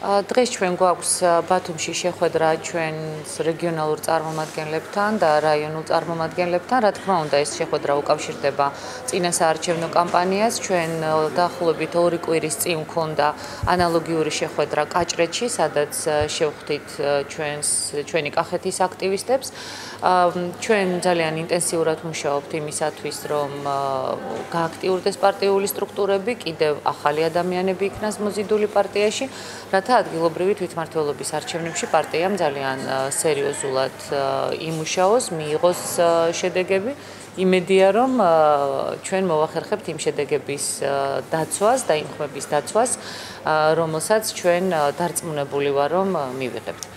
დღეს ჩვენ გვაქვს ბათუმში შეხვედრა ჩვენს რეგიონალურ წარმომადგენლებთან და რაიონულ წარმომადგენლებთან. რა თქმა უნდა, ეს შეხვედრა უკავშირდება წინა საარჩევნო კამპანიას. ჩვენ დაახლოებით 2 კვირის წინ გვქონდა ანალოგიური შეხვედრა კაჭრეთში, სადაც შევხვდით ჩვენი კახეთის აქტივისტებს. ჩვენ ძალიან ინტენსიურად მუშაობთ იმისათვის, რომ გააქტიურდეს პარტიული სტრუქტურები, კიდევ ახალი ადამიანები იქნას მოზიდული პარტიაში, რათა ადგილობრივი თვითმმართველობის არჩევნებში პარტიამ ძალიან სერიოზულად იმუშაოს, მიიღოს შედეგები. იმედია, რომ ჩვენ მოვახერხებთ იმ შედეგების დაცვას და იმ ხმების დაცვას, რომელსაც ჩვენ დარწმუნებული ვარ, რომ მივიღებთ.